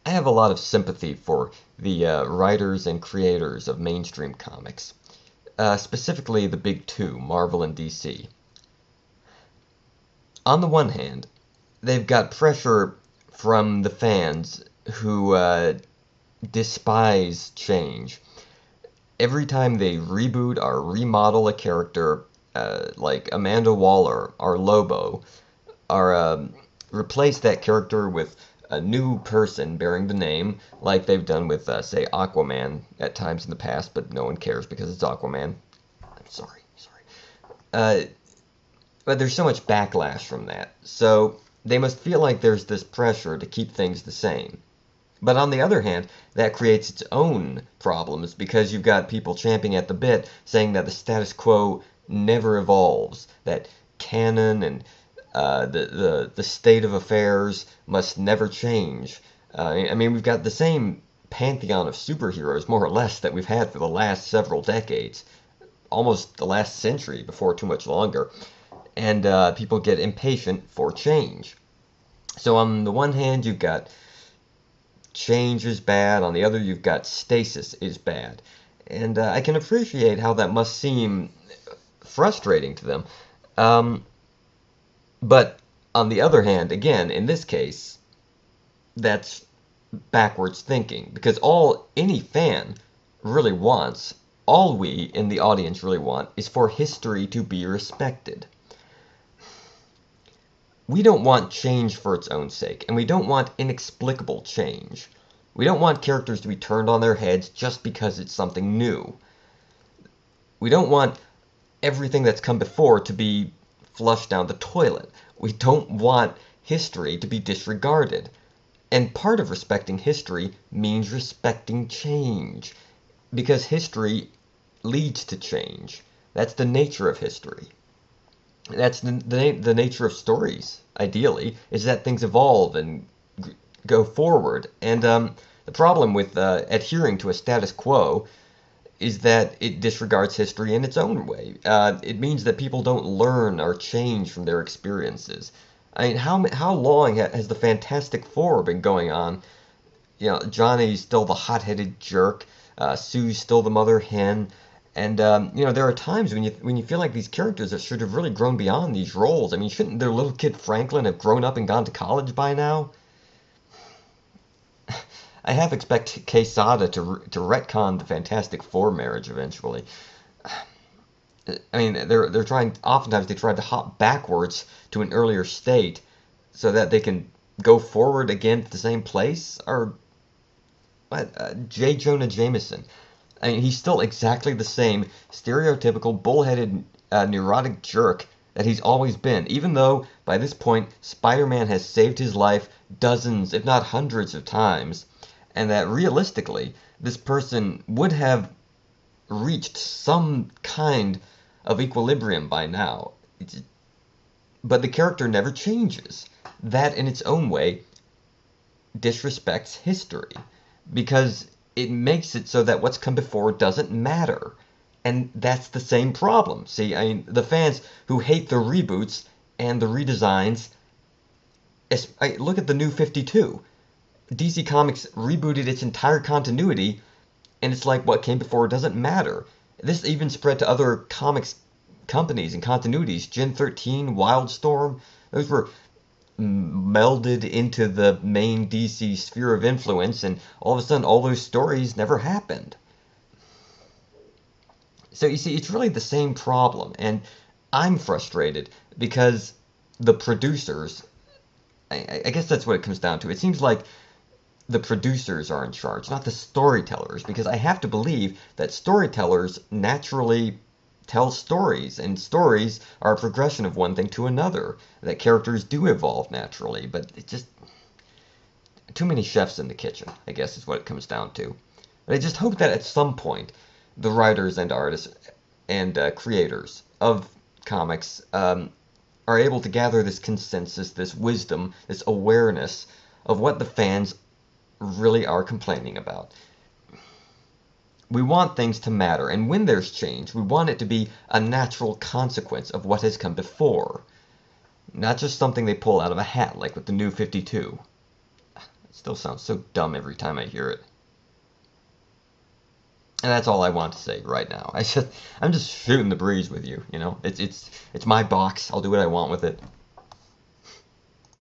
I have a lot of sympathy for the writers and creators of mainstream comics, specifically the big two, Marvel and DC. On the one hand, they've got pressure from the fans who despise change. Every time they reboot or remodel a character, like Amanda Waller or Lobo, or replace that character with a new person bearing the name, like they've done with, say, Aquaman at times in the past, but no one cares because it's Aquaman. I'm sorry. Uh, but there's so much backlash from that, so they must feel like there's this pressure to keep things the same. But on the other hand, that creates its own problems because you've got people champing at the bit saying that the status quo never evolves, that canon and the state of affairs must never change. I mean, we've got the same pantheon of superheroes, more or less, that we've had for the last several decades, almost the last century before too much longer, and people get impatient for change. So on the one hand, you've got change is bad. On the other, you've got stasis is bad. And I can appreciate how that must seem frustrating to them. Um, but on the other hand, again, in this case, that's backwards thinking because all any fan really wants, all we in the audience really want, is for history to be respected. We don't want change for its own sake, and we don't want inexplicable change. We don't want characters to be turned on their heads just because it's something new. We don't want everything that's come before to be flushed down the toilet. We don't want history to be disregarded. And part of respecting history means respecting change, because history leads to change. That's the nature of history. That's the nature of stories, ideally, is that things evolve and go forward. And the problem with adhering to a status quo is that it disregards history in its own way. It means that people don't learn or change from their experiences. I mean, how long has the Fantastic Four been going on? You know, Johnny's still the hot-headed jerk. Sue's still the mother hen. And you know, there are times when you feel like these characters that should have really grown beyond these roles. I mean, shouldn't their little kid Franklin have grown up and gone to college by now? I half expect Quesada to retcon the Fantastic Four marriage eventually. I mean, they're trying. Oftentimes, they try to hop backwards to an earlier state so that they can go forward again to the same place. Or what? J. Jonah Jameson. I mean, he's still exactly the same stereotypical bullheaded neurotic jerk that he's always been. Even though by this point, Spider-Man has saved his life dozens, if not hundreds, of times, and that realistically, this person would have reached some kind of equilibrium by now. But the character never changes. That, in its own way, disrespects history because it makes it so that what's come before doesn't matter. And that's the same problem. See, I mean, the fans who hate the reboots and the redesigns, look at the New 52. DC Comics rebooted its entire continuity, and it's like what came before doesn't matter. This even spread to other comics companies and continuities. Gen 13, Wildstorm, those were melded into the main DC sphere of influence, and all of a sudden all those stories never happened. So you see, it's really the same problem, and I'm frustrated because the producers, I guess that's what it comes down to. It seems like the producers are in charge, not the storytellers, because I have to believe that storytellers naturally tell stories, and stories are a progression of one thing to another, that characters do evolve naturally, but it just too many chefs in the kitchen, I guess is what it comes down to. But I just hope that at some point the writers and artists and creators of comics are able to gather this consensus, this wisdom, this awareness of what the fans really are complaining about. We want things to matter, and when there's change, we want it to be a natural consequence of what has come before, not just something they pull out of a hat, like with the New 52. Still sounds so dumb every time I hear it. And that's all I want to say right now. I'm just shooting the breeze with you, you know. It's my box. I'll do what I want with it.